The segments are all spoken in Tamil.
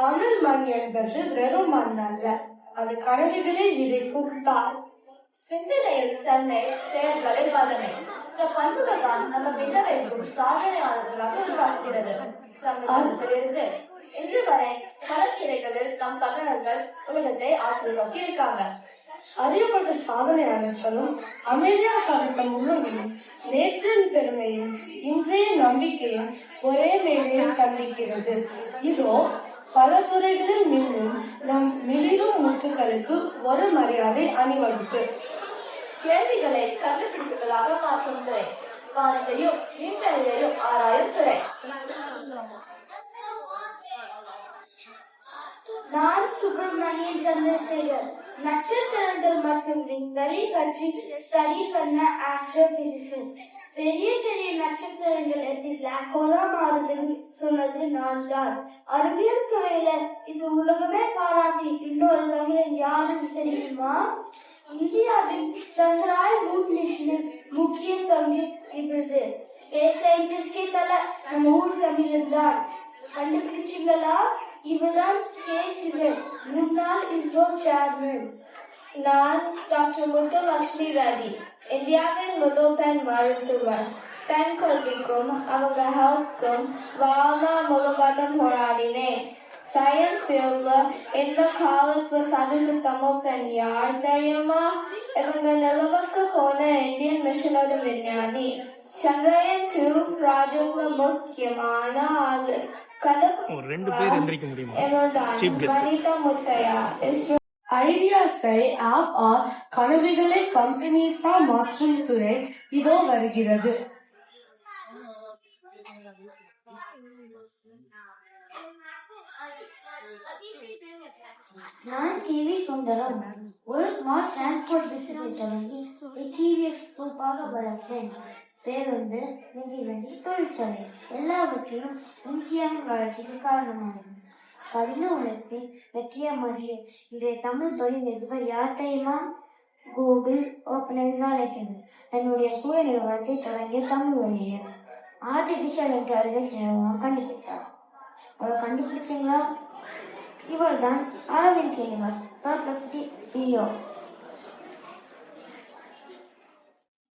தமிழ் மண் என்பது வெறும் மண் அல்ல, அது கனவுகளை விதைக்கும் தாள். சிந்தனையில் சென்னை, செயல்களில் வதனை. இந்த பண்புகள் தான் நம்ம மிக வைக்கும் சாதனையாளர்களாக உருவாக்குகிறது. சங்கத்திலிருந்து இன்று வரை பல துறைகளில் நம் தமிழர்கள் உலகத்தை ஆட்சி நோக்கி இருக்காங்க. அறியப்பட்ட சாதனையாளர்களும் அமைதியா சாதித்த முகங்களும் நேற்றின் பெருமையும் இன்றைய நம்பிக்கையும் ஒரே மேடையில் சந்திக்கிறது. இதோ பல துறைகளில் மின்னும் நம் மிளிரும் முத்துக்களுக்கு ஒரு மரியாதை அணிவகுப்பு. கேள்விகளை கண்டுபிடிப்புகளாக மாற்றும் துறை, வானத்தையும் விண்வெளியையும் ஆராயும் துறை. நான் சுப்பிரமணியன் சந்திரசேகர். நட்சத்திரங்கள் மற்றும் விண்வெளி பற்றி ஸ்டடி பண்ண ஆஸ்ட்ரோபிசிசிஸ்ட். பெரிய பெரிய நட்சத்திரங்கள் எப்படி பிளாக் ஹோலா மாறுதுன்னு சொன்னது நான் தான். அறிவியல் துறையில இது உலகமே பாராட்டி இன்னொரு தமிழன் யாருன்னு தெரியுமா? இந்தியாவின் சந்திராயன் மூன் மிஷனில் முக்கிய பங்கு இருந்தது. ஸ்பேஸ் சயின்டிஸ்டே தல நம்ம ஊர் தமிழன் தான். கண்டுபிடிச்சிங்களா? இவர்தான் கே சிவன், முன்னாள் இஸ்ரோ சேர்மன். நான் டாக்டர் முத்துலட்சுமி ரெட்டி, இந்தியாவின் முதல் பெண் மருத்துவர். பெண் கல்விக்கும் அவங்க ஹெல்த்க்கும் வாழ்நாள் முழுவதும் போராடினேன். சயின்ஸ் ஃபீல்ட்ல இந்த காலத்துல சாதிச்ச தமிழ் பெண் யார் தெரியுமா? இவங்க நிலவுக்கு போன இந்தியன் மிஷனோட விஞ்ஞானி. சந்திரயான் 2 ப்ராஜெக்ட்ல முக்கியமான ஆளு. ஐடியாஸை ஆப் ஆர் கனவுகளை கம்பெனிஸா மாற்றும் துறை இதோ வருகிறது. நான் டிவி சுந்தரம். ஒரு ஸ்மார்ட் டிரான்ஸ்போர்ட் பிசினஸை தொடங்கி டிவிஎஸ் குரூப்பாக வளர்த்தேன். பேருந்து, மிதிவண்டி, தொழிற்சாலை எல்லாவற்றிலும் இந்தியாவின் வளர்ச்சிக்கு காரணமாகும். கடின உழைப்பில் வெற்றிய மறிய இதை தமிழ் தொழில்நுட்ப யார் தெரியுமா? கூகுள், ஓப்பன் எக்ஸாலேஷன் என்னுடைய சுய நிறுவனத்தை தொடங்கிய தமிழ் வழியில் ஆர்டிபிஷியல் இன்டெலிஜென்ஸ் நிறுவனம் கண்டுபிடித்தார். அவர் கண்டுபிடிச்சிங்களா? இவர் தான் அரவிந்த் சீனிவாஸ், சர்ப்ளக்சிட்டி சிஇஓ.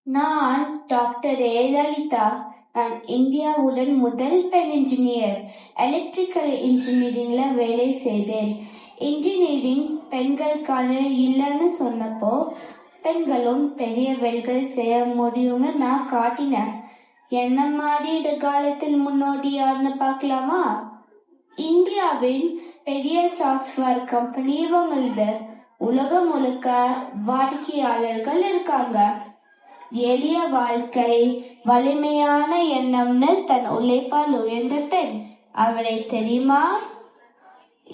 நான் டாக்டர் ஏ லலிதா. நான் இந்தியாவுடன் முதல் பெண் இன்ஜினியர். எலக்ட்ரிக்கல் இன்ஜினியரிங்ல வேலை செய்தேன். இன்ஜினியரிங் பெண்களுக்கான இல்லைன்னு சொன்னப்போ பெண்களும் பெரிய வேலைகள் செய்ய முடியும்னு நான் காட்டினேன். என்ன மாதிரி காலத்தில் முன்னோடி யாருன்னு பார்க்கலாமா? இந்தியாவின் பெரிய சாஃப்ட்வேர் கம்பெனி இவங்களது. உலகம் முழுக்க வாடிக்கையாளர்கள் இருக்காங்க. எளிய வாழ்க்கை, வலிமையான எண்ணம்னு தன் உழைப்பால் உயர்ந்த பெண். அவரை தெரியுமா?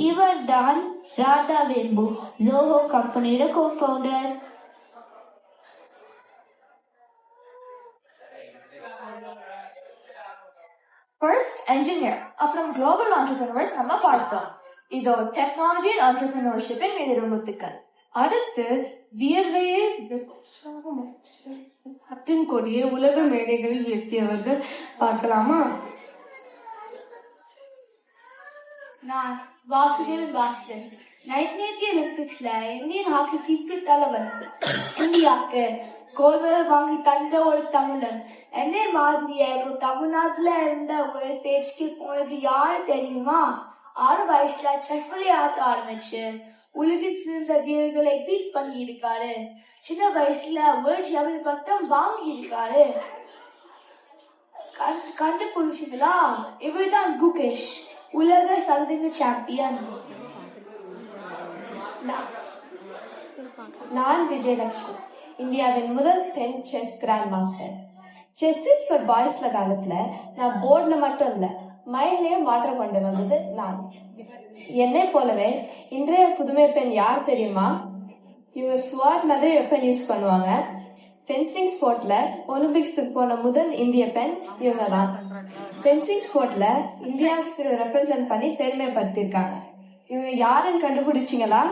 இவர் தான் ராதா வெம்பு, ஜோஹோ கம்பெனியோட கோஃபவுண்டர். ஃபர்ஸ்ட் என்ஜினியர், அப்புறம் குளோபல் ஆண்டர்பிரினர்ஸ் நம்ம பார்த்தோம். இதோ டெக்னாலஜி அண்ட் ஆண்டர்பிரினர்ஷிப்பின் எதிர்முத்துக்கள். அடுத்து வியர்வையே அத்தின் கொடியை உலக மேடைகளில் உயர்த்தியவர்கள் பார்க்கலாமா? நான் வாசுதேவன் பாஸ்கர். 1980 ஒலிம்பிக்ஸ்ல இந்தியன் ஹாக்கி டீமுக்கு தலைவர். இந்தியாவுக்கு கோல்ட் மெடல் வாங்கி தந்த ஒரு தமிழன். என்னை மாதிரியாக தமிழ்நாட்டுல இருந்த ஒரு ஸ்டேஜ்க்கு போனது யாரு தெரியுமா? 6 வயசுல செஸ் விளையாட ஆரம்பிச்சு உலகின் சிறந்த வீரர்களை பீட் பண்ணி இருக்காரு. சின்ன வயசுல வேர்ல்ட் சாம்பியன் பட்டம் வாங்கி இருக்காரு. கண்டுபிடிச்சீங்களா? இவர்தான் குகேஷ், உலக சதுரங்க சாம்பியன். நான் விஜயலட்சுமி, இந்தியாவின் முதல் பெண் chess grandmaster. Chess is for பாய்ஸ்ல காலத்துல நான் போர்டுல மட்டும் இல்ல, மைண்ட்லயும் மாற்றம் கொண்டு வந்தது நான். என்னை போலவே இன்றைய புதுமை பெண் யார் தெரியுமா? இவங்க ஸ்வாட் மாதிரி வெப்பன் யூஸ் பண்ணுவாங்க. ஃபென்சிங் ஸ்போர்ட்ல ஒலிம்பிக்ஸுக்கு போன முதல் இந்திய பெண் இவங்க தான். ஃபென்சிங் ஸ்போர்ட்ல இந்தியாவுக்கு ரெப்ரசென்ட் பண்ணி பெருமைப்படுத்திருக்காங்க. இவங்க யாருன்னு கண்டுபிடிச்சிங்களா?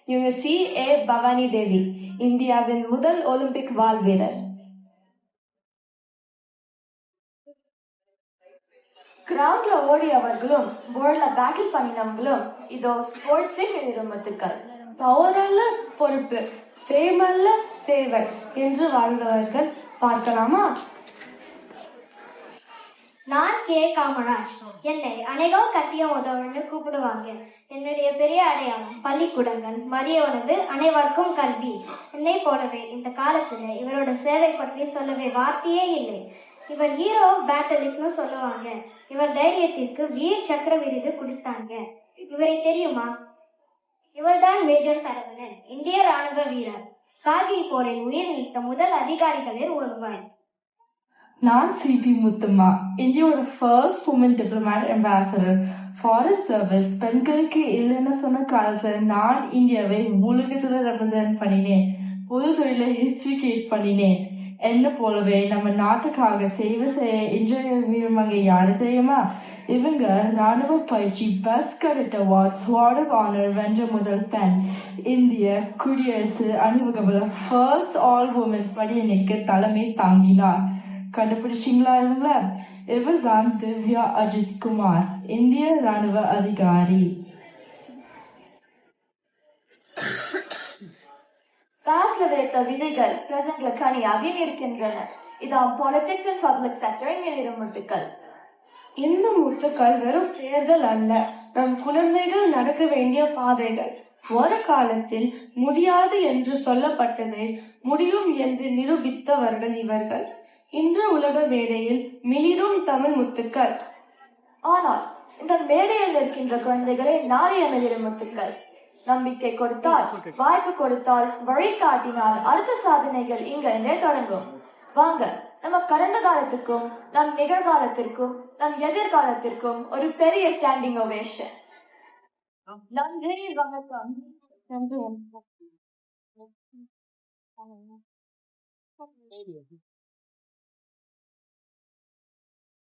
இவங்க C.A. பவானி தேவி, இந்தியாவின் முதல் ஒலிம்பிக் வாள் வீரர். கிரவுண்ட்ல ஓடியவர்களும் போர்ட்ல பேட்டில் பண்ணினவங்களும் இதோ ஸ்போர்ட்ஸின் நிறுவனத்துக்கள். பவர் அல்ல பொறுப்பு, ஃபேம் அல்ல சேவை என்று வாழ்ந்தவர்கள் பார்க்கலாமா? நான் கே காமராஜ். என்னை அனைவரும் கட்டிய உதவன்னு கூப்பிடுவாங்க. என்னுடைய பெரிய அடையாளம் பள்ளிக்கூடங்கள், மதிய உணவு, அனைவருக்கும் கல்வி. என்னை போலவே இந்த காலத்துல இவரோட சேவை பற்றி சொல்லவே வார்த்தையே இல்லை. இவர் ஹீரோ பேட்டலிஸ்ட்னு சொல்லுவாங்க. இவர் தைரியத்திற்கு வீர் சக்கர விருது கொடுத்தாங்க. இவரை தெரியுமா? இவர்தான் மேஜர் சரவணன், இந்திய ராணுவ வீரர். கார்கில் போரில் உயிர் நீத்த முதல் அதிகாரிகளில் ஒருவர். நான் சிபி முத்துமா, இந்தியாவோட first woman diplomat ambassador. Forest service பெண்களுக்கு இல்லைன்னு சொன்ன காலத்துல நான் இந்தியாவை உலகத்துல ரெப்ரசென்ட் பண்ணினேன். பொது தொழில ஹிஸ்டரி கிரியேட் பண்ணினேன். என்ன போலவே நம்ம நாட்டுக்காக சேவை செய்ய இன்றைய யாரு தெரியுமா? இவங்க ராணுவ பயிற்சி best correct award sword of honour வென்ற முதல் பெண். இந்திய குடியரசு அணிவகுப்புல ஃபர்ஸ்ட் ஆல் உமன் படையணிக்கு தலைமை தாங்கினார். கண்டுபிடிச்சிங்களா இவங்கள? இவர் தான் திவ்யா அஜித் குமார், இந்திய ராணுவ அதிகாரி. பாஸ்ட்ல வைத்த விதைகள் பிரசன்ட்ல கனியாகி நிற்கின்றன. இதான் பாலிடிக்ஸ் அண்ட் பப்ளிக் செக்டர் முட்டுக்கள். இந்த முத்துக்கள் வெறும் தேர்தல் அல்ல, நம் குழந்தைகள் நடக்க வேண்டிய பாதைகள். ஒரு காலத்தில் முடியாது என்று சொல்லப்பட்டதை முடியும் என்று நிரூபித்தவர்கள் இவர்கள். இன்று உலக மேடையில் மிளிரும் தமிழ் முத்துக்கள். ஆனால் இந்த மேடையில் இருக்கின்ற குழந்தைகளே நாளைய மிளிரும் முத்துக்கள். நம்பிக்கை கொடுத்தால், வாய்ப்பு கொடுத்தால், வழிகாட்டினால் அடுத்த சாதனைகள் இங்கிருந்தே தொடங்கும். வாங்க, நம்ம கடந்த காலத்துக்கும் நம் நிகழ்காலத்திற்கும் நம் எதிர்காலத்திற்கும் ஒரு பெரிய ஸ்டாண்டிங் ஓவேஷன். நன்றி, வணக்கம். நன்றி.